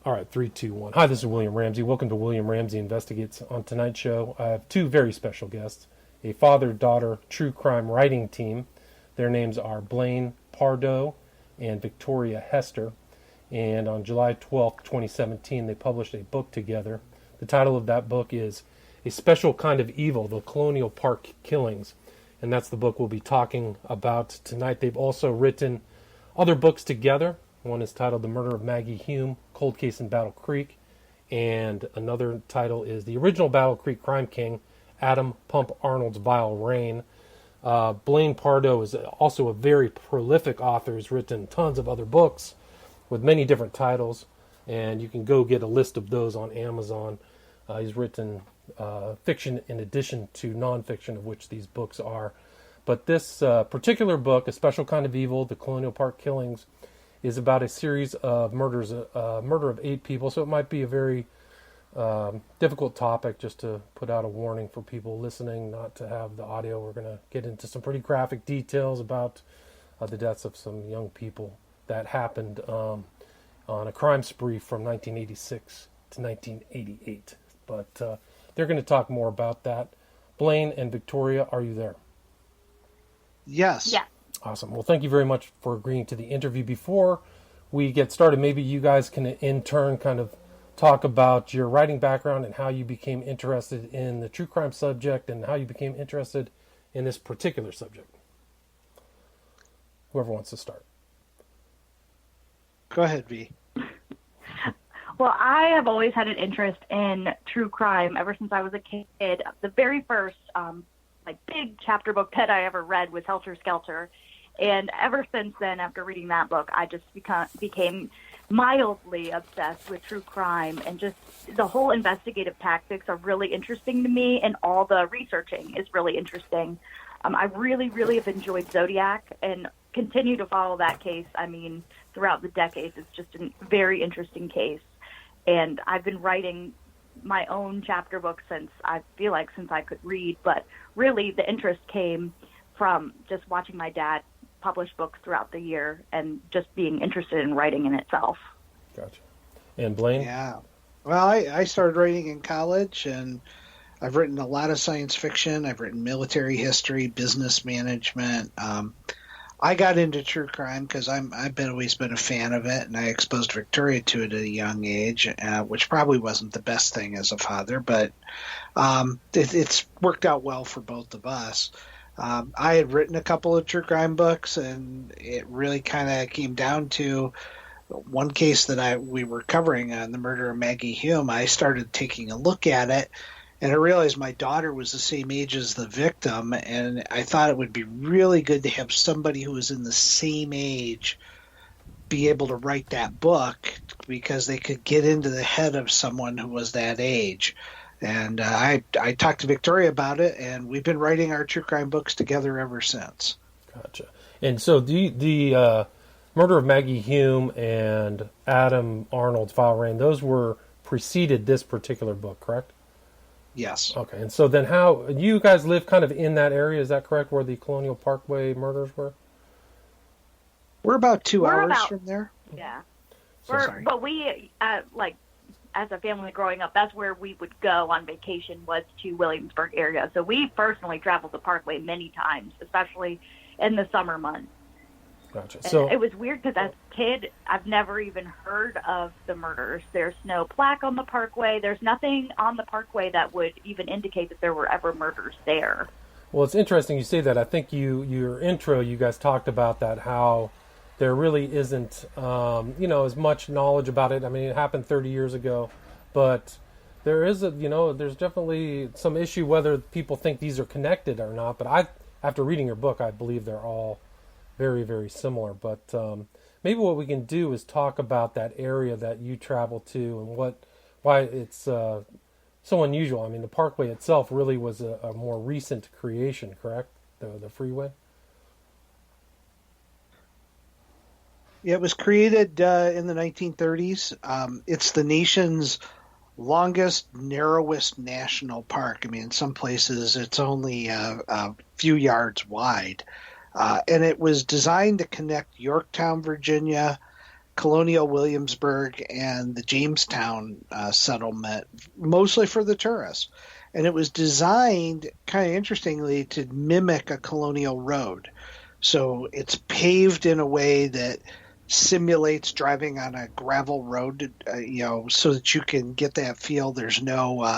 All right, 3, 2, 1. Hi, this is William Ramsey. Welcome to William Ramsey Investigates. On tonight's show, I have two very special guests, a father-daughter true crime writing team. Their names are Blaine Pardoe and Victoria Hester. And on July 12th, 2017, they published a book together. The title of that book is A Special Kind of Evil, The Colonial Park Killings. And that's the book we'll be talking about tonight. They've also written other books together. One is titled The Murder of Maggie Hume, Cold Case in Battle Creek. And another title is The Original Battle Creek Crime King, Adam Pump Arnold's Vile Reign. Blaine Pardoe is also a very prolific author. He's written tons of other books with many different titles. And you can go get a list of those on Amazon. He's written fiction in addition to nonfiction, of which these books are. But this particular book, A Special Kind of Evil, The Colonial Park Killings, is about a series of murders, murder of 8 people. So it might be a very difficult topic, just to put out a warning for people listening, not to have the audio. We're going to get into some pretty graphic details about the deaths of some young people that happened on a crime spree from 1986 to 1988. But they're going to talk more about that. Blaine and Victoria, are you there? Yes. Yeah. Awesome. Well, thank you very much for agreeing to the interview. Before we get started, maybe you guys can in turn kind of talk about your writing background and how you became interested in the true crime subject and how you became interested in this particular subject. Whoever wants to start. Go ahead, V. Well, I have always had an interest in true crime ever since I was a kid. The very first big chapter book that I ever read was Helter Skelter. And ever since then, after reading that book, I just became mildly obsessed with true crime, and just the whole investigative tactics are really interesting to me, and all the researching is really interesting. I really, really have enjoyed Zodiac and continue to follow that case. I mean, throughout the decades, it's just a very interesting case. And I've been writing my own chapter book since I could read, but really the interest came from just watching my dad publish books throughout the year and just being interested in writing in itself. Gotcha. And Blaine? Yeah. Well, I started writing in college, and I've written a lot of science fiction. I've written military history, business management. I got into true crime because I've always been a fan of it, and I exposed Victoria to it at a young age, which probably wasn't the best thing as a father, but it's worked out well for both of us. I had written a couple of true crime books, and it really kind of came down to one case that we were covering on the murder of Maggie Hume. I started taking a look at it, and I realized my daughter was the same age as the victim, and I thought it would be really good to have somebody who was in the same age be able to write that book, because they could get into the head of someone who was that age. And I talked to Victoria about it, and we've been writing our true crime books together ever since. Gotcha. And so the murder of Maggie Hume and Adam Arnold's Vile Reign, those were preceded this particular book, correct? Yes. Okay. And so then how, you guys live kind of in that area, is that correct, where the Colonial Parkway murders were? We're about 2 hours from there. Yeah. So But we, as a family growing up, that's where we would go on vacation, was to Williamsburg area. So we personally traveled the Parkway many times, especially in the summer months. Gotcha. And So it was weird because as a kid, I've never even heard of the murders. There's no plaque on the Parkway. There's nothing on the Parkway that would even indicate that there were ever murders there. Well, it's interesting you say that. I think your intro, you guys talked about that, how there really isn't, as much knowledge about it. I mean, it happened 30 years ago, but there is there's definitely some issue whether people think these are connected or not. But after reading your book, I believe they're all very, very similar. But maybe what we can do is talk about that area that you travel to and why it's so unusual. I mean, the Parkway itself really was a more recent creation, correct? The freeway? Yeah, it was created in the 1930s. It's the nation's longest, narrowest national park. I mean, in some places it's only a few yards wide. And it was designed to connect Yorktown, Virginia, Colonial Williamsburg and the Jamestown settlement, mostly for the tourists. And it was designed, kind of interestingly, to mimic a colonial road. So it's paved in a way that simulates driving on a gravel road, so that you can get that feel. There's no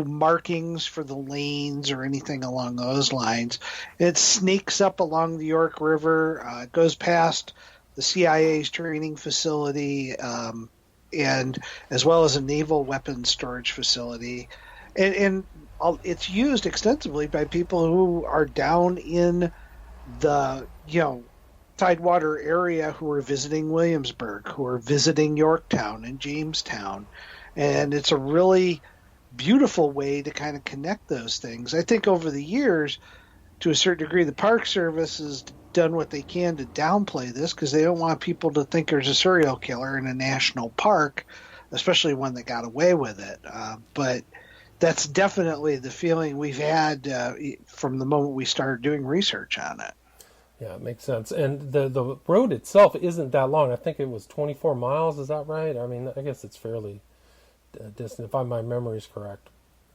markings for the lanes or anything along those lines. It sneaks up along the York River, goes past the CIA's training facility, and as well as a naval weapons storage facility. And it's used extensively by people who are down in the, Tidewater area, who are visiting Williamsburg, who are visiting Yorktown and Jamestown. And it's a really beautiful way to kind of connect those things. I think over the years, to a certain degree, the Park Service has done what they can to downplay this because they don't want people to think there's a serial killer in a national park, especially one that got away with it. But that's definitely the feeling we've had from the moment we started doing research on it. Yeah, it makes sense. And the road itself isn't that long. I think it was 24 miles. Is that right? I mean, I guess it's fairly distant, if my memory is correct.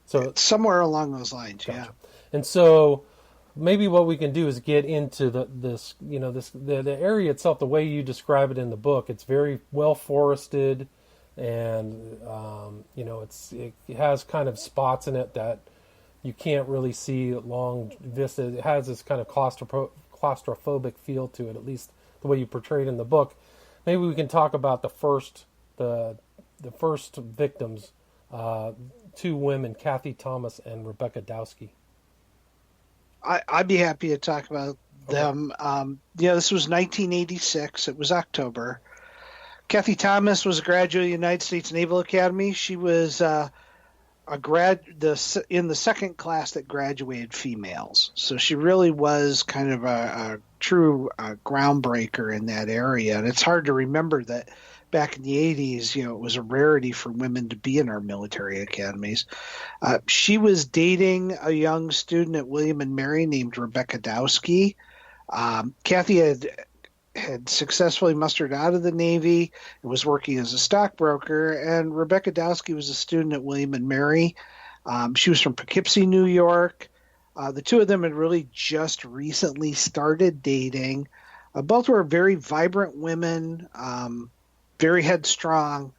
So it's somewhere along those lines, gotcha. Yeah. And so maybe what we can do is get into the area itself, the way you describe it in the book. It's very well forested, and it has kind of spots in it that you can't really see long vistas. It has this kind of claustrophobic feel to it, at least the way you portrayed in the book. Maybe we can talk about the first victims, two women, Kathy Thomas and Rebecca Dowski. I'd be happy to talk about them. This was 1986. It was October. Kathy Thomas was a graduate of the United States Naval Academy. She was in the second class that graduated females. So she really was kind of a true groundbreaker in that area. And it's hard to remember that back in the 80s, it was a rarity for women to be in our military academies. She was dating a young student at William and Mary named Rebecca Dowski. Kathy had successfully mustered out of the Navy and was working as a stockbroker, and Rebecca Dowski was a student at William and Mary. She was from Poughkeepsie, New York. The two of them had really just recently started dating. Both were very vibrant women, very headstrong,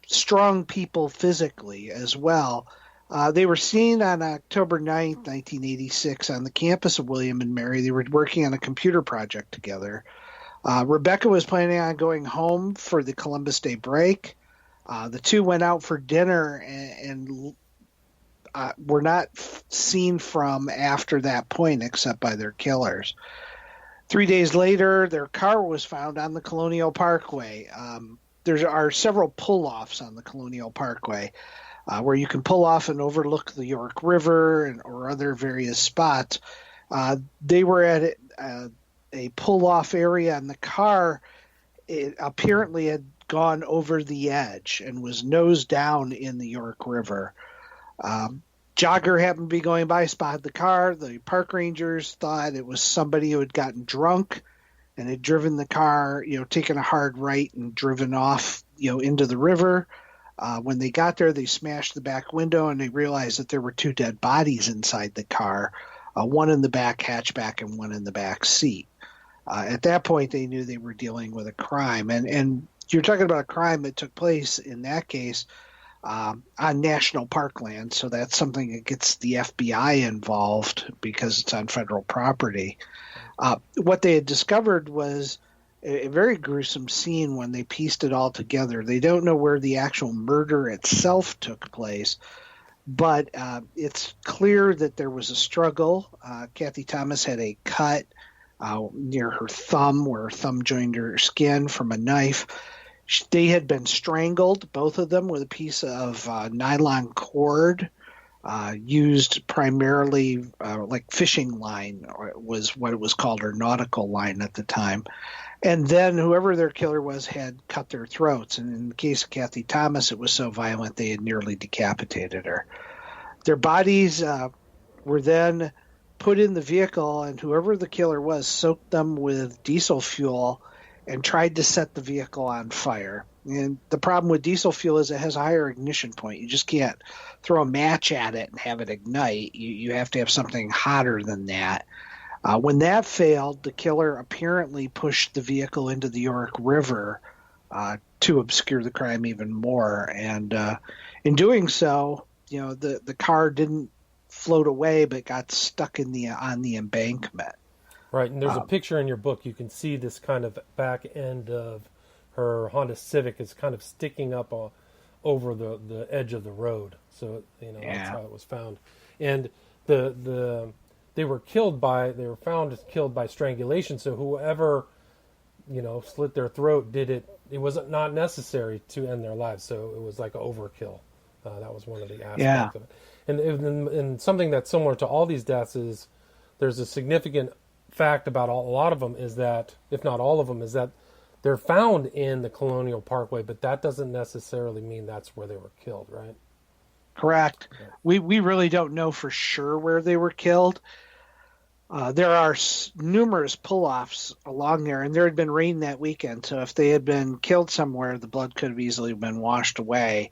strong people physically as well. They were seen on October 9th, 1986 on the campus of William and Mary. They were working on a computer project together. Rebecca was planning on going home for the Columbus Day break. The two went out for dinner and were not seen from after that point except by their killers. 3 days later, their car was found on the Colonial Parkway. There are several pull-offs on the Colonial Parkway where you can pull off and overlook the York River or other various spots. They were at a pull-off area, and the car apparently had gone over the edge and was nose down in the York River. Jogger happened to be going by, spotted the car. The park rangers thought it was somebody who had gotten drunk and had driven the car, taken a hard right and driven off, into the river. When they got there, they smashed the back window and they realized that there were two dead bodies inside the car, one in the back hatchback and one in the back seat. At that point, they knew they were dealing with a crime. And you're talking about a crime that took place, in that case, on national parkland, so that's something that gets the FBI involved because it's on federal property. What they had discovered was a very gruesome scene when they pieced it all together. They don't know where the actual murder itself took place, but it's clear that there was a struggle. Kathy Thomas had a cut near her thumb, where her thumb joined her skin from a knife. They had been strangled, both of them, with a piece of nylon cord used primarily like fishing line, was what it was called, or nautical line at the time. And then whoever their killer was had cut their throats. And in the case of Kathy Thomas, it was so violent they had nearly decapitated her. Their bodies were then put in the vehicle, and whoever the killer was soaked them with diesel fuel and tried to set the vehicle on fire. And the problem with diesel fuel is it has a higher ignition point. You just can't throw a match at it and have it ignite. You have to have something hotter than that. When that failed, the killer apparently pushed the vehicle into the York River to obscure the crime even more. And in doing so, the car didn't float away, but got stuck on the embankment. Right, and there's a picture in your book. You can see this kind of back end of her Honda Civic is kind of sticking up over the edge of the road. So that's how it was found. And they were found killed by strangulation. So whoever slit their throat did it. It was not necessary to end their lives. So it was like an overkill. That was one of the aspects of it. And something that's similar to all these deaths is there's a significant fact about a lot of them is that, if not all of them, is that they're found in the Colonial Parkway, but that doesn't necessarily mean that's where they were killed, right? Correct. Yeah. We really don't know for sure where they were killed. There are numerous pull-offs along there, and there had been rain that weekend, so if they had been killed somewhere, the blood could have easily been washed away.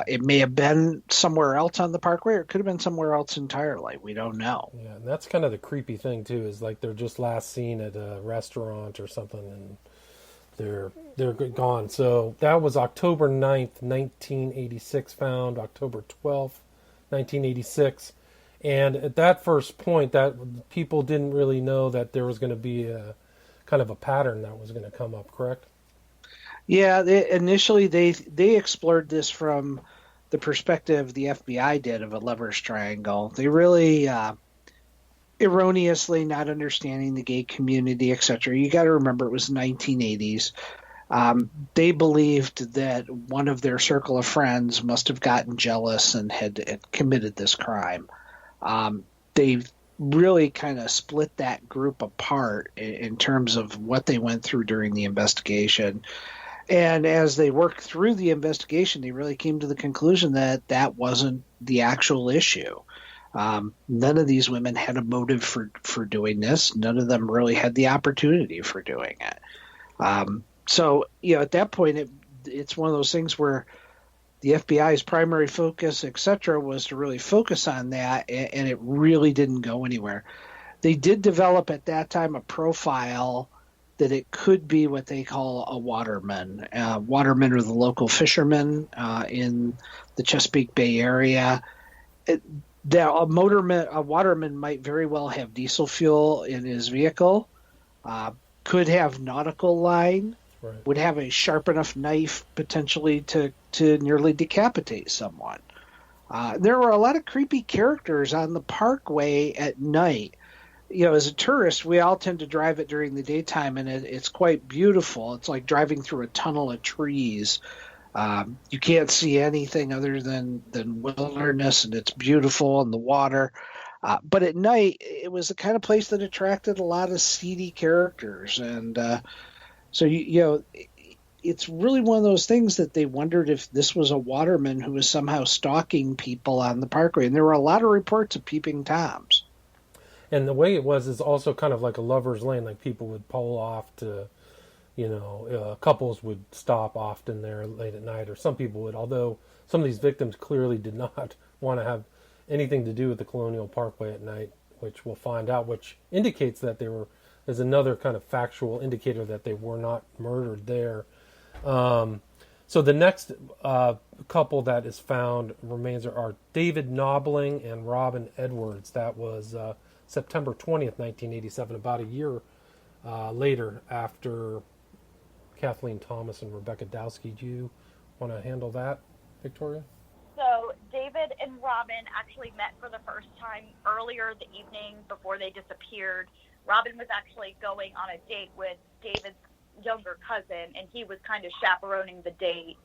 It may have been somewhere else on the parkway, or it could have been somewhere else entirely. We don't know. Yeah, and that's kind of the creepy thing too. Is like they're just last seen at a restaurant or something, and they're gone. So that was October 9th, 1986. Found October 12th, 1986, and at that first point, that people didn't really know that there was going to be a kind of a pattern that was going to come up. Correct? Yeah, initially they explored this from the perspective the FBI did of a lover's triangle. They really erroneously not understanding the gay community, etc. You got to remember it was the 1980s. They believed that one of their circle of friends must have gotten jealous and had committed this crime. They really kind of split that group apart in terms of what they went through during the investigation. And as they worked through the investigation, they really came to the conclusion that that wasn't the actual issue. None of these women had a motive for doing this. None of them really had the opportunity for doing it. So, at that point, it's one of those things where the FBI's primary focus, et cetera, was to really focus on that, and it really didn't go anywhere. They did develop at that time a profile that it could be what they call a waterman. Watermen are the local fishermen in the Chesapeake Bay area. A waterman might very well have diesel fuel in his vehicle, could have nautical line, right, would have a sharp enough knife potentially to nearly decapitate someone. There were a lot of creepy characters on the parkway at night. As a tourist, we all tend to drive it during the daytime, and it's quite beautiful. It's like driving through a tunnel of trees. You can't see anything other than wilderness, and it's beautiful, and the water. But at night, it was the kind of place that attracted a lot of seedy characters. And so, it's really one of those things that they wondered if this was a waterman who was somehow stalking people on the parkway. And there were a lot of reports of peeping Toms. And the way it was is also kind of like a lover's lane, like people would pull off to, couples would stop often there late at night, or some people would, although some of these victims clearly did not want to have anything to do with the Colonial Parkway at night, which we'll find out, which indicates that there's another kind of factual indicator that they were not murdered there. So the next couple that is found remains are David Knobling and Robin Edwards. That was September 20th, 1987, about a year later after Kathleen Thomas and Rebecca Dowski. Do you want to handle that, Victoria? So David and Robin actually met for the first time earlier the evening before they disappeared. Robin was actually going on a date with David's younger cousin, and he was kind of chaperoning the date.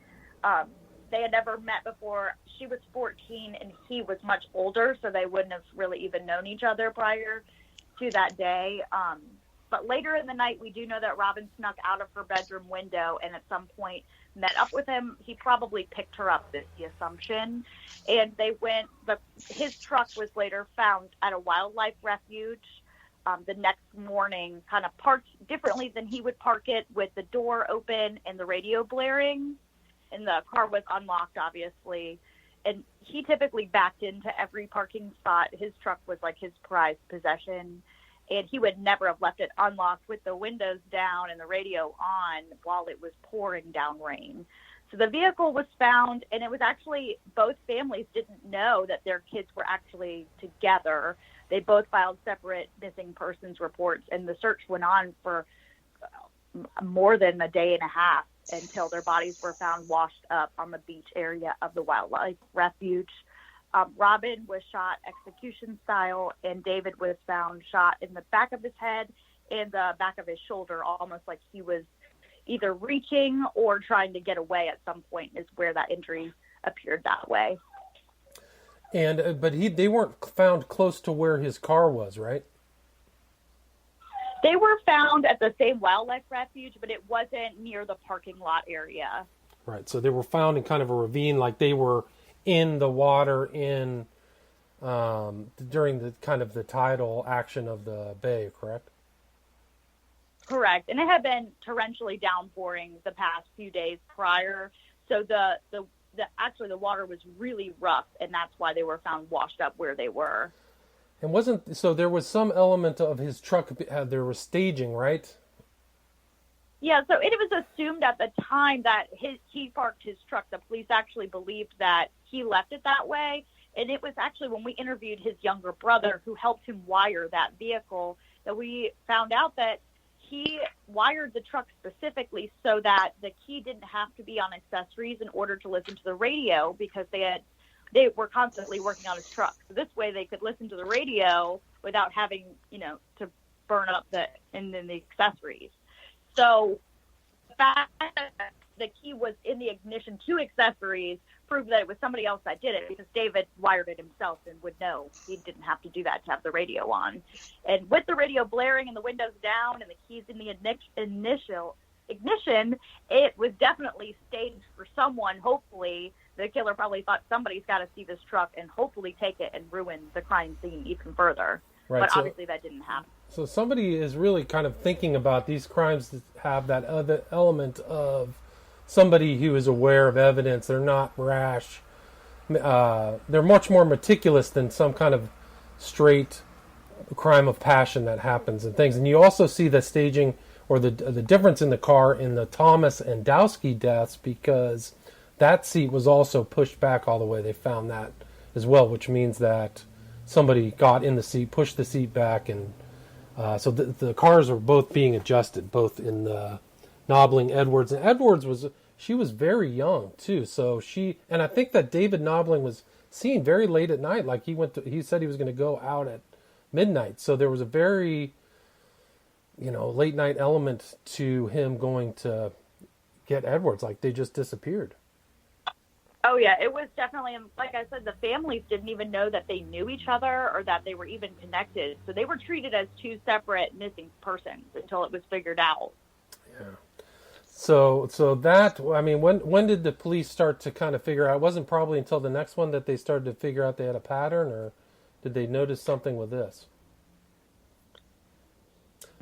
They had never met before. She was 14 and he was much older, so they wouldn't have really even known each other prior to that day. But later in the night, we do know that Robin snuck out of her bedroom window and at some point met up with him. He probably picked her up, is the assumption. And they went, his truck was later found at a wildlife refuge the next morning, kind of parked differently than he would park it, with the door open and the radio blaring, and the car was unlocked, obviously. And he typically backed into every parking spot. His truck was like his prized possession, and he would never have left it unlocked with the windows down and the radio on while it was pouring down rain. So the vehicle was found, and it was actually, both families didn't know that their kids were actually together. They both filed separate missing persons reports, and the search went on for more than a day and a half until their bodies were found washed up on the beach area of the wildlife refuge. Robin was shot execution style, and David was found shot in the back of his head and the back of his shoulder, almost like he was either reaching or trying to get away at some point, is where that injury appeared that way. And but they weren't found close to where his car was, right? They were found at the same wildlife refuge, but it wasn't near the parking lot area. Right. So they were found in kind of a ravine, like they were in the water during the kind of the tidal action of the bay, correct? Correct. And it had been torrentially downpouring the past few days prior, so the the water was really rough, and that's why they were found washed up where they were. And so there was some element of his truck, there was staging, right? Yeah, so it was assumed at the time that he parked his truck. The police actually believed that he left it that way, and it was actually when we interviewed his younger brother who helped him wire that vehicle that we found out that he wired the truck specifically so that the key didn't have to be on accessories in order to listen to the radio, because they were constantly working on his truck. So this way they could listen to the radio without having, to burn up the accessories. So the fact that the key was in the ignition to accessories proved that it was somebody else that did it, because David wired it himself and would know he didn't have to do that to have the radio on. And with the radio blaring and the windows down and the keys in the initial ignition, it was definitely staged for someone. Hopefully, the killer probably thought somebody's got to see this truck and hopefully take it and ruin the crime scene even further. Right, but obviously that didn't happen. So somebody is really kind of thinking about these crimes that have that other element of somebody who is aware of evidence. They're not rash. They're much more meticulous than some kind of straight crime of passion that happens and things. And you also see the staging or the difference in the car in the Thomas and Dowski deaths, because that seat was also pushed back all the way. They found that as well, which means that somebody got in the seat, pushed the seat back, and so the cars are both being adjusted, both in the Nobbling Edwards. And Edwards was very young too. So and I think that David Nobbling was seen very late at night. Like he said he was going to go out at midnight. So there was a very, late night element to him going to get Edwards. Like they just disappeared. Oh yeah, it was definitely, like I said, the families didn't even know that they knew each other or that they were even connected. So they were treated as two separate missing persons until it was figured out. Yeah. So that, when did the police start to kind of figure out? It wasn't probably until the next one that they started to figure out they had a pattern, or did they notice something with this?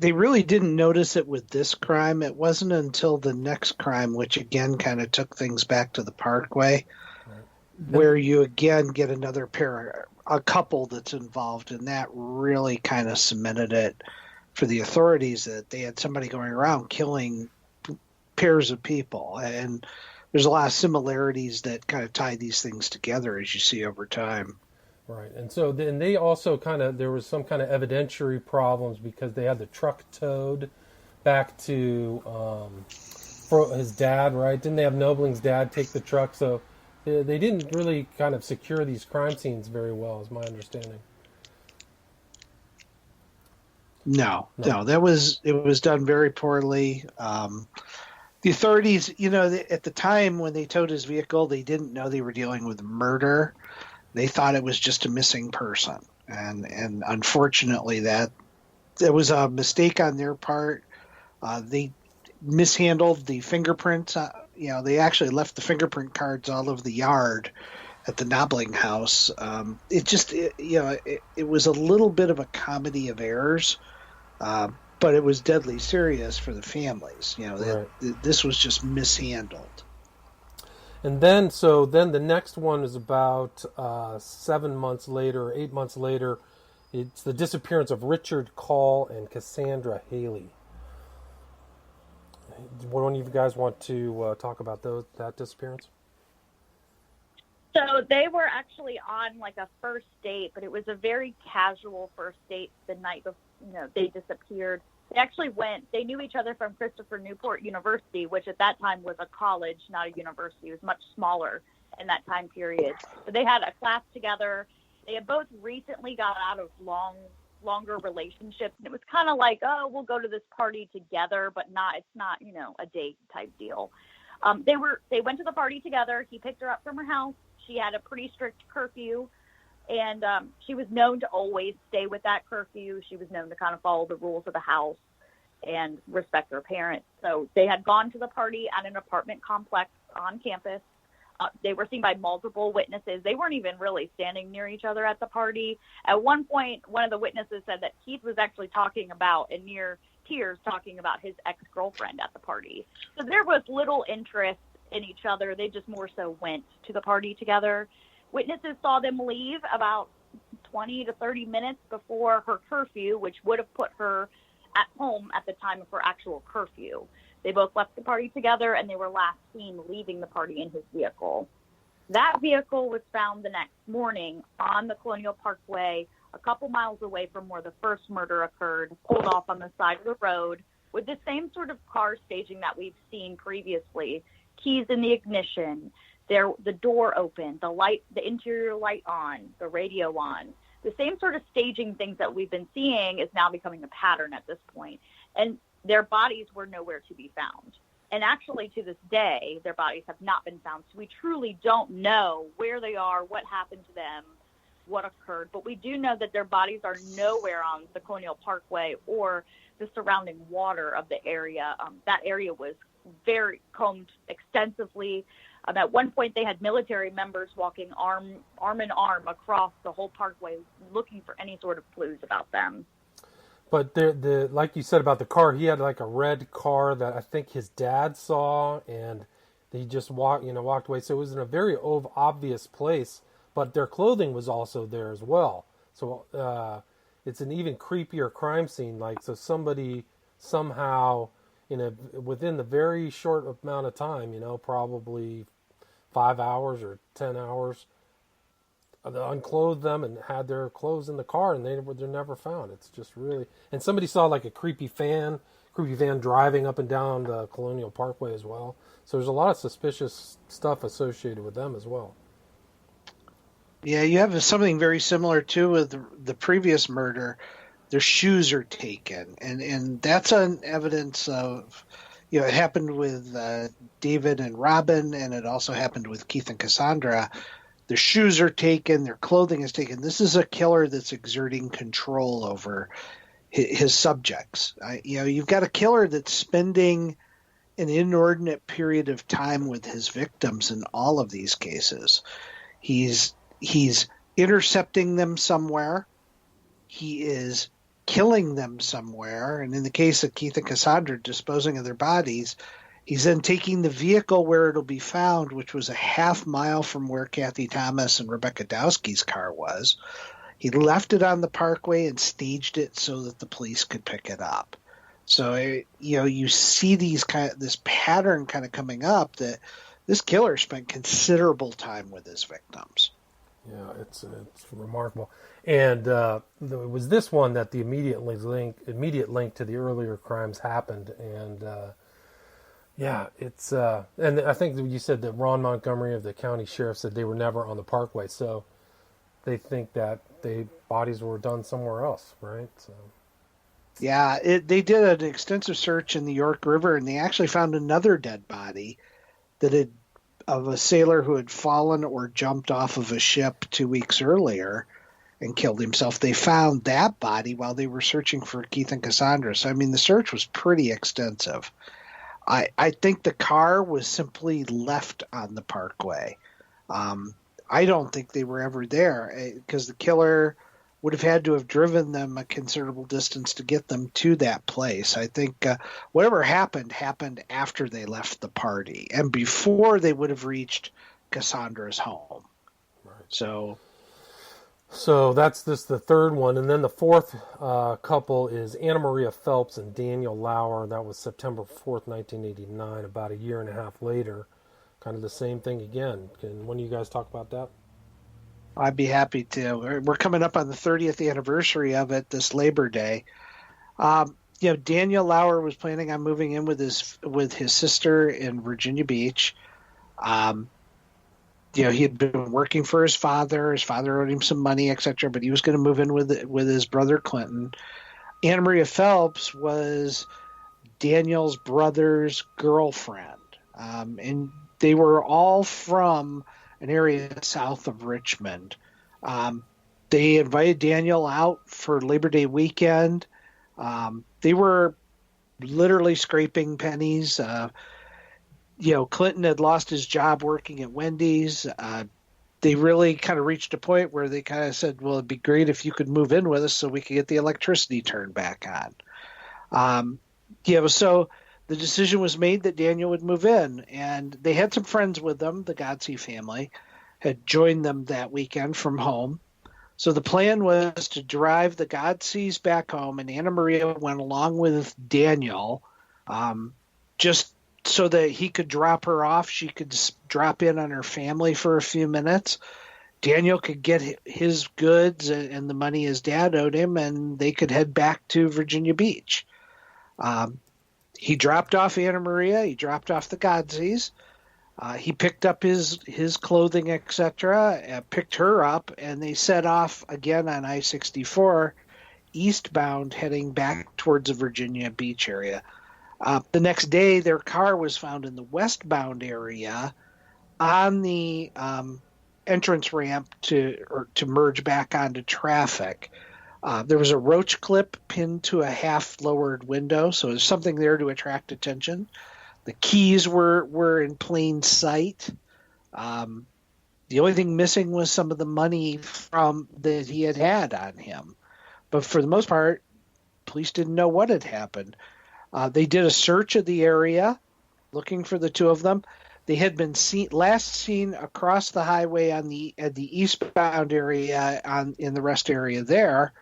They really didn't notice it with this crime. It wasn't until the next crime, which again kind of took things back to the Parkway, right, where you again get another a couple that's involved, and that really kind of cemented it for the authorities that they had somebody going around killing pairs of people. And there's a lot of similarities that kind of tie these things together as you see over time. Right, and so then they also there was some kind of evidentiary problems because they had the truck towed back to for his dad, right? Didn't they have Nobling's dad take the truck? So they didn't really kind of secure these crime scenes very well, is my understanding. No, it was done very poorly. The authorities, at the time when they towed his vehicle, they didn't know they were dealing with murder. They thought it was just a missing person, and unfortunately that was a mistake on their part. They mishandled the fingerprints. They actually left the fingerprint cards all over the yard at the Nobbling house. It was a little bit of a comedy of errors But it was deadly serious for the families. Right. This was just mishandled. And then, so then the next one is about 7 months later, 8 months later. It's the disappearance of Richard Call and Cassandra Haley. One of you guys want to talk about that disappearance? So they were actually on like a first date, but it was a very casual first date the night before, they disappeared. They actually they knew each other from Christopher Newport University, which at that time was a college, not a university. It was much smaller in that time period. But they had a class together. They had both recently got out of longer relationships. And it was kind of like, oh, we'll go to this party together, but it's not, a date type deal. They went to the party together. He picked her up from her house. She had a pretty strict curfew, and she was known to always stay with that curfew. She was known to kind of follow the rules of the house and respect her parents. So they had gone to the party at an apartment complex on campus. They were seen by multiple witnesses. They weren't even really standing near each other at the party. At one point, one of the witnesses said that Keith was actually talking about, and near tears, talking about his ex-girlfriend at the party. So there was little interest in each other. They just more so went to the party together. Witnesses saw them leave about 20 to 30 minutes before her curfew, which would have put her at home at the time of her actual curfew. They both left the party together, and they were last seen leaving the party in his vehicle. That vehicle was found the next morning on the Colonial Parkway, a couple miles away from where the first murder occurred, pulled off on the side of the road with the same sort of car staging that we've seen previously. Keys in the ignition, the door open, the interior light on, the radio on. The same sort of staging things that we've been seeing is now becoming a pattern at this point. And their bodies were nowhere to be found. And actually, to this day, their bodies have not been found. So we truly don't know where they are, what happened to them, what occurred. But we do know that their bodies are nowhere on the Colonial Parkway or the surrounding water of the area. That area was very combed extensively. At one point, they had military members walking arm in arm across the whole parkway looking for any sort of clues about them. But like you said about the car, he had like a red car that I think his dad saw, and he just walked away. So it was in a very obvious place, but their clothing was also there as well. So it's an even creepier crime scene. Like, so somebody somehow within the very short amount of time, probably 5 hours or 10 hours, unclothed them and had their clothes in the car, and they're never found. It's just really, and somebody saw like a creepy van driving up and down the Colonial Parkway as well. So there's a lot of suspicious stuff associated with them as well. Yeah, you have something very similar too with the previous murder. Their shoes are taken, and that's an evidence of, it happened with David and Robin, and it also happened with Keith and Cassandra. Their shoes are taken, their clothing is taken. This is a killer that's exerting control over his subjects. You've got a killer that's spending an inordinate period of time with his victims in all of these cases. He's intercepting them somewhere. He is killing them somewhere. And in the case of Keith and Cassandra, disposing of their bodies, he's then taking the vehicle where it'll be found, which was a half mile from where Kathy Thomas and Rebecca Dowski's car was. He left it on the parkway and staged it so that the police could pick it up. So, you see this pattern kind of coming up that this killer spent considerable time with his victims. Yeah, it's remarkable. And it was this one that the immediate link to the earlier crimes happened. And yeah, it's and I think you said that Ron Montgomery of the county sheriff said they were never on the parkway, so they think that bodies were done somewhere else, right? So. Yeah, they did an extensive search in the York River, and they actually found another dead body of a sailor who had fallen or jumped off of a ship 2 weeks earlier and killed himself. They found that body while they were searching for Keith and Cassandra. So, the search was pretty extensive. I think the car was simply left on the parkway. I don't think they were ever there because the killer would have had to have driven them a considerable distance to get them to that place. I think whatever happened after they left the party and before they would have reached Cassandra's home. Right. So that's the third one. And then the fourth couple is Anna Maria Phelps and Daniel Lauer. That was September 4th, 1989, about a year and a half later. Kind of the same thing again. Can one of you guys talk about that? I'd be happy to. We're coming up on the 30th anniversary of it this Labor Day. Daniel Lauer was planning on moving in with his sister in Virginia Beach. He had been working for his father. His father owed him some money, etc. But he was going to move in with his brother Clinton. Anna Maria Phelps was Daniel's brother's girlfriend, and they were all from an area south of Richmond. They invited Daniel out for Labor Day weekend. They were literally scraping pennies. Clinton had lost his job working at Wendy's. They really kind of reached a point where they kind of said, well, it'd be great if you could move in with us so we could get the electricity turned back on. So the decision was made that Daniel would move in, and they had some friends with them. The Godsey family had joined them that weekend from home. So the plan was to drive the Godseys back home, and Anna Maria went along with Daniel just so that he could drop her off. She could drop in on her family for a few minutes. Daniel could get his goods and the money his dad owed him, and they could head back to Virginia Beach. He dropped off Anna Maria. He dropped off the Godseys. He picked up his clothing, etc., picked her up, and they set off again on I-64 eastbound, heading back towards the Virginia Beach area. The next day, their car was found in the westbound area on the entrance ramp to merge back onto traffic. There was a roach clip pinned to a half-lowered window, so there's something there to attract attention. The keys were in plain sight. The only thing missing was some of the money that he had on him. But for the most part, police didn't know what had happened. They did a search of the area, looking for the two of them. They had been last seen across the highway at the eastbound area in the rest area there.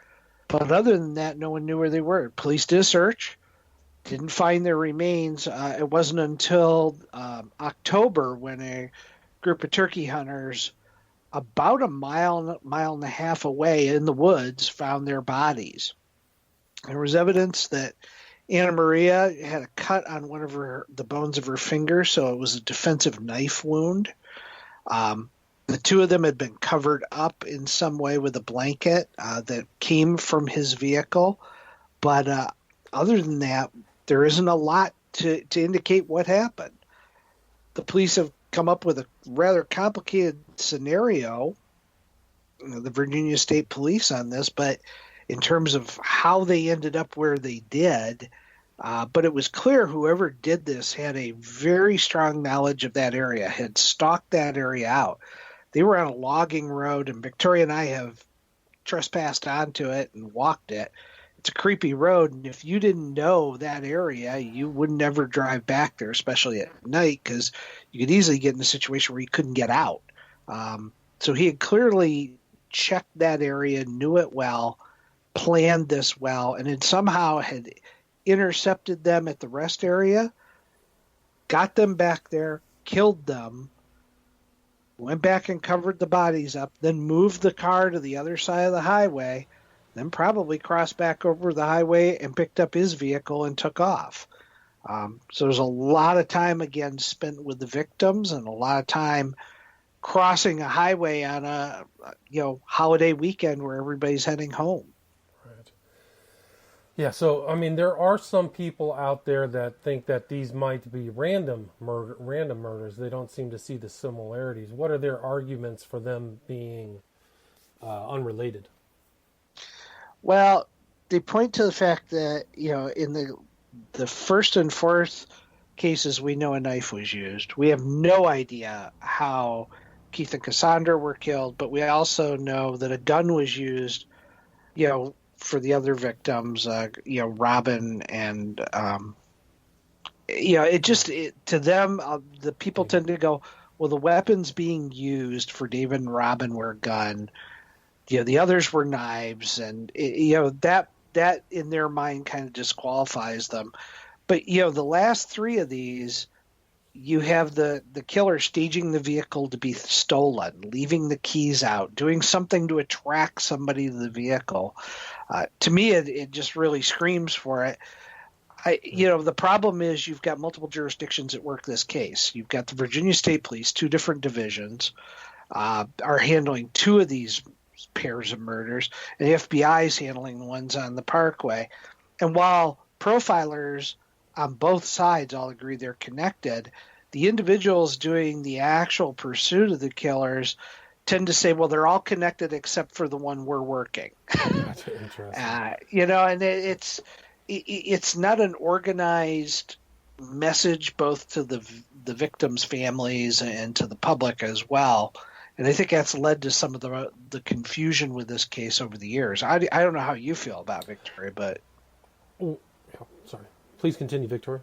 But other than that, no one knew where they were. Police did a search, didn't find their remains. It wasn't until October when a group of turkey hunters about a mile and a half away in the woods found their bodies. There was evidence that Anna Maria had a cut on one of the bones of her finger, so it was a defensive knife wound. The two of them had been covered up in some way with a blanket that came from his vehicle. But other than that, there isn't a lot to indicate what happened. The police have come up with a rather complicated scenario, the Virginia State Police on this, but in terms of how they ended up where they did. But it was clear whoever did this had a very strong knowledge of that area, had stalked that area out. They were on a logging road, and Victoria and I have trespassed onto it and walked it. It's a creepy road, and if you didn't know that area, you would never drive back there, especially at night, because you could easily get in a situation where you couldn't get out. So he had clearly checked that area, knew it well, planned this well, and then somehow had intercepted them at the rest area, got them back there, killed them, went back and covered the bodies up, then moved the car to the other side of the highway, then probably crossed back over the highway and picked up his vehicle and took off. So there's a lot of time, again, spent with the victims and a lot of time crossing a highway on a holiday weekend where everybody's heading home. Yeah, so, I mean, there are some people out there that think that these might be random murders. They don't seem to see the similarities. What are their arguments for them being unrelated? Well, they point to the fact that, in the first and fourth cases, we know a knife was used. We have no idea how Keith and Cassandra were killed, but we also know that a gun was used for the other victims, Robin and, to them, the people tend to go, well, the weapons being used for David and Robin were a gun. The others were knives, and that in their mind kind of disqualifies them. But the last three of these, you have the killer staging the vehicle to be stolen, leaving the keys out, doing something to attract somebody to the vehicle. To me, it just really screams for it. The problem is you've got multiple jurisdictions that work this case. You've got the Virginia State Police, two different divisions, are handling two of these pairs of murders, and the FBI is handling the ones on the Parkway. And while profilers on both sides all agree they're connected, the individuals doing the actual pursuit of the killers tend to say, well, they're all connected except for the one we're working. That's interesting. And it's not an organized message both to the victims' families and to the public as well. And I think that's led to some of the confusion with this case over the years. I don't know how you feel about Victoria, but... Oh, sorry. Please continue, Victoria.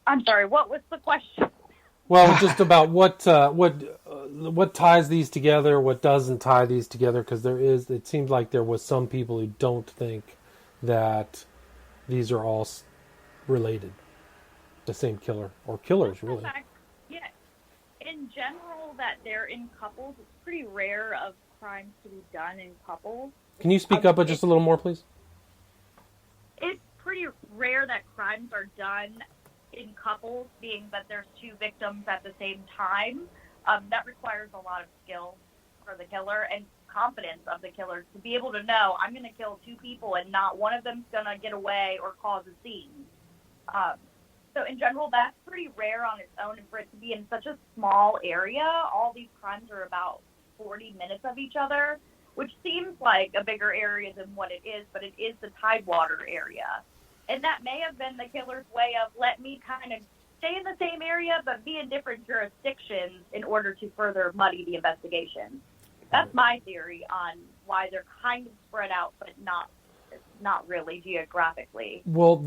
I'm sorry, what was the question? Well, just about what ties these together, what doesn't tie these together, because it seems like there was some people who don't think that these are all related, the same killer, or killers, really. Yeah, in general, that they're in couples. It's pretty rare of crimes to be done in couples. Can you speak up just a little more, please? It's pretty rare that crimes are done in couples, being that there's two victims at the same time. That requires a lot of skill for the killer and confidence of the killer to be able to know, I'm going to kill two people and not one of them's going to get away or cause a scene. So in general, that's pretty rare on its own, and for it to be in such a small area. All these crimes are about 40 minutes of each other, which seems like a bigger area than what it is, but it is the Tidewater area. And that may have been the killer's way of, let me kind of stay in the same area but be in different jurisdictions in order to further muddy the investigation. That's my theory on why they're kind of spread out, but not really geographically. Well,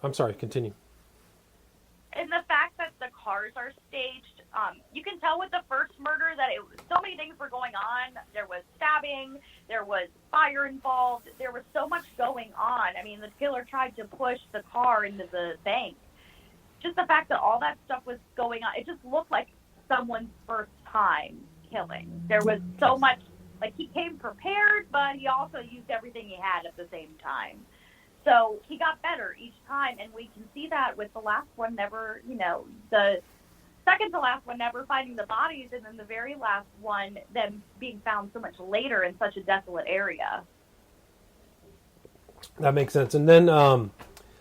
I'm sorry, continue. And the fact that the cars are staged, you can tell with the first murder that so many things were going on. There was stabbing, there was fire involved, there was so much going on. I mean, the killer tried to push the car into the bank. Just the fact that all that stuff was going on, it just looked like someone's first time killing. There was so much, like, he came prepared, but he also used everything he had at the same time. So he got better each time, and we can see that with the last one never, the second to last one never finding the bodies, and then the very last one, them being found so much later in such a desolate area. That makes sense. And then,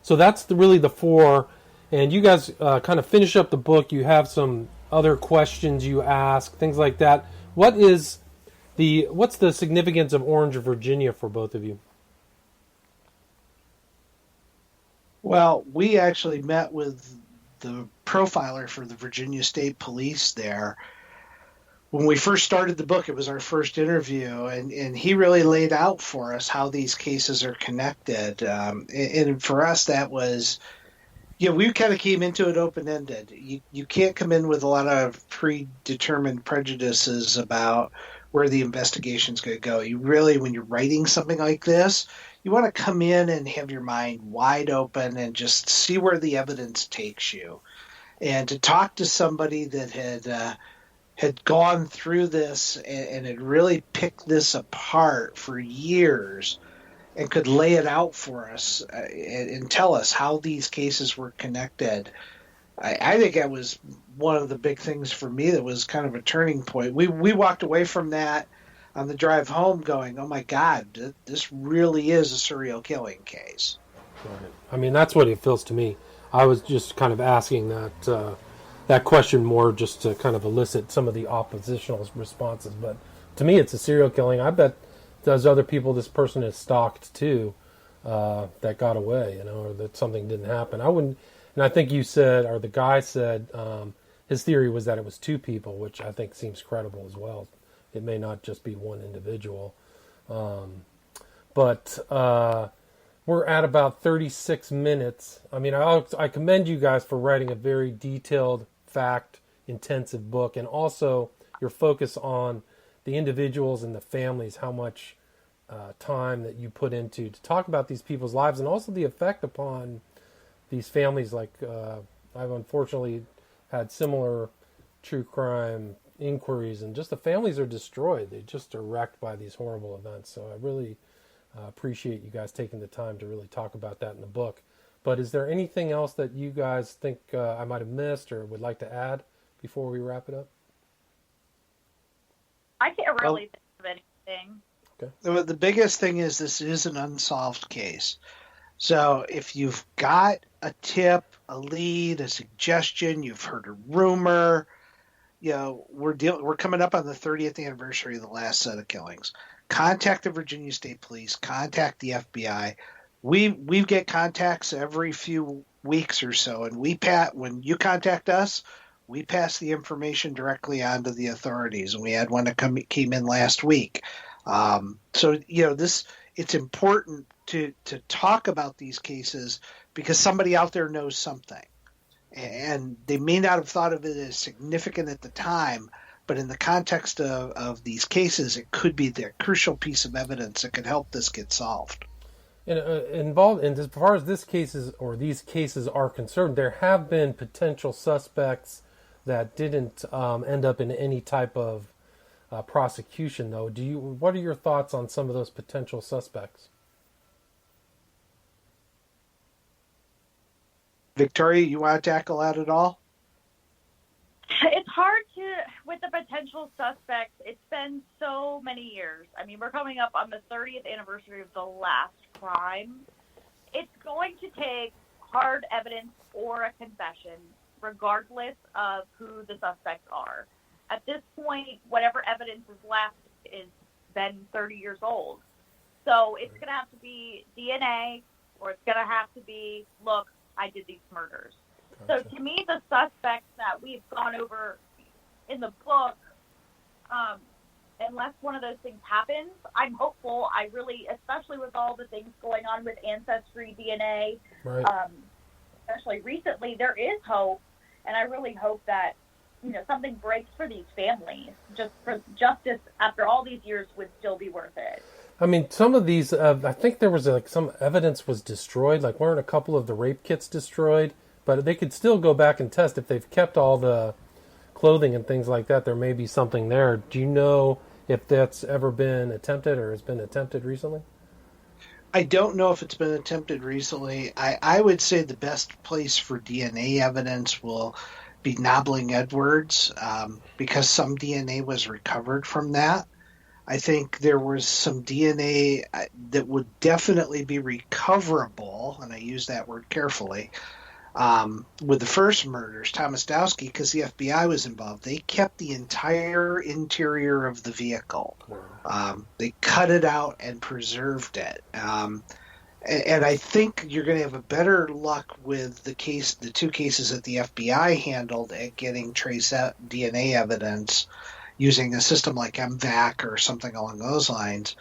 so that's really the four, and you guys kind of finish up the book. You have some other questions you ask, things like that. What's the significance of Orange, Virginia for both of you? Well, we actually met with the profiler for the Virginia State Police there. When we first started the book, it was our first interview, and he really laid out for us how these cases are connected. And for us, that was, we kind of came into it open-ended. You can't come in with a lot of predetermined prejudices about where the investigation's going to go. You really, when you're writing something like this, you want to come in and have your mind wide open and just see where the evidence takes you. And to talk to somebody that had gone through this and had really picked this apart for years and could lay it out for us and tell us how these cases were connected, I think that was one of the big things for me that was kind of a turning point. We walked away from that on the drive home going, oh my God, this really is a serial killing case. Right. I mean, that's what it feels to me. I was just kind of asking that question more just to kind of elicit some of the oppositional responses. But to me, it's a serial killing. I bet there's other people this person has stalked too that got away, or that something didn't happen. I wouldn't, and I think you said, or the guy said, his theory was that it was two people, which I think seems credible as well. it may not just be one individual. But we're at about 36 minutes. I mean, I commend you guys for writing a very detailed, fact-intensive book, and also your focus on the individuals and the families, how much time that you put into to talk about these people's lives, and also the effect upon these families. Like I've unfortunately had similar true crime inquiries, and just the families are destroyed. They just are wrecked by these horrible events. So I really appreciate you guys taking the time to really talk about that in the book. But is there anything else that you guys think I might have missed or would like to add before we wrap it up? I can't really think of anything. Okay. The biggest thing is this is an unsolved case. So if you've got a tip, a lead, a suggestion, you've heard a rumor, we're coming up on the 30th anniversary of the last set of killings. Contact the Virginia State Police, contact the FBI. We get contacts every few weeks or so, and when you contact us, we pass the information directly on to the authorities, and we had one that came in last week. So it's important to talk about these cases because somebody out there knows something, and they may not have thought of it as significant at the time, but in the context of these cases, it could be the crucial piece of evidence that could help this get solved. And involved, and as far as these cases are concerned, there have been potential suspects that didn't end up in any type of prosecution, though. What are your thoughts on some of those potential suspects? Victoria, you want to tackle that at all? It's hard with the potential suspects. It's been so many years. I mean, we're coming up on the 30th anniversary of the last crime. It's going to take hard evidence or a confession, regardless of who the suspects are. At this point, whatever evidence is left is been 30 years old. So it's going to have to be DNA, or it's going to have to be, look, I did these murders. Gotcha. So to me, the suspects that we've gone over in the book, unless one of those things happens, I'm hopeful. I really, especially with all the things going on with Ancestry DNA, right. Especially recently, there is hope, and I really hope that something breaks for these families. Just for justice after all these years would still be worth it. I mean, some of these, I think there was some evidence was destroyed. Like, weren't a couple of the rape kits destroyed? But they could still go back and test if they've kept all the clothing and things like that. There may be something there. Do you know if that's ever been attempted or has been attempted recently? I don't know if it's been attempted recently. I would say the best place for DNA evidence will be Nobbling Edwards because some DNA was recovered from that. I think there was some DNA that would definitely be recoverable, and I use that word carefully, with the first murders, Thomas Dowski, because the FBI was involved. They kept the entire interior of the vehicle. They cut it out and preserved it. And I think you're going to have a better luck with the two cases that the FBI handled at getting trace DNA evidence using a system like MVAC or something along those lines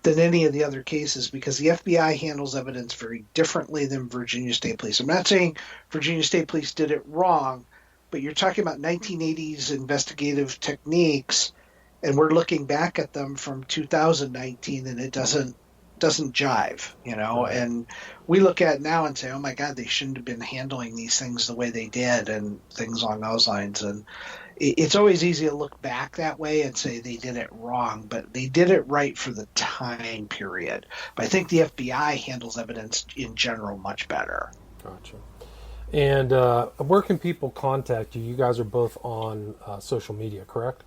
than any of the other cases, because the FBI handles evidence very differently than Virginia State Police. I'm not saying Virginia State Police did it wrong, but you're talking about 1980s investigative techniques, and we're looking back at them from 2019, and it doesn't jive, and we look at it now and say, oh my God, they shouldn't have been handling these things the way they did and things along those lines. And it's always easy to look back that way and say they did it wrong, but they did it right for the time period. But I think the FBI handles evidence in general much better. Gotcha. And where can people contact you? You guys are both on social media, correct?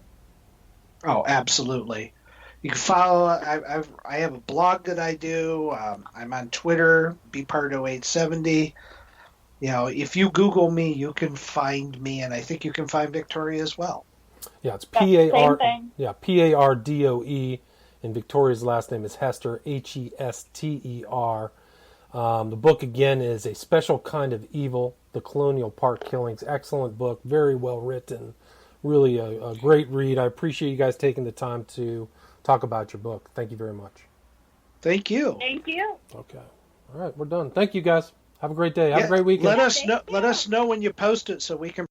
Oh, absolutely. You can follow. I have a blog that I do. I'm on Twitter, bpardo870. If you Google me, you can find me, and I think you can find Victoria as well. Yeah, it's Pardoe, and Victoria's last name is Hester, Hester. The book, again, is A Special Kind of Evil, The Colonial Park Killings. Excellent book, very well written, really a great read. I appreciate you guys taking the time to talk about your book. Thank you very much. Thank you. Thank you. Okay. All right, we're done. Thank you guys. Have a great day. Have a great weekend. Let us know when you post it so we can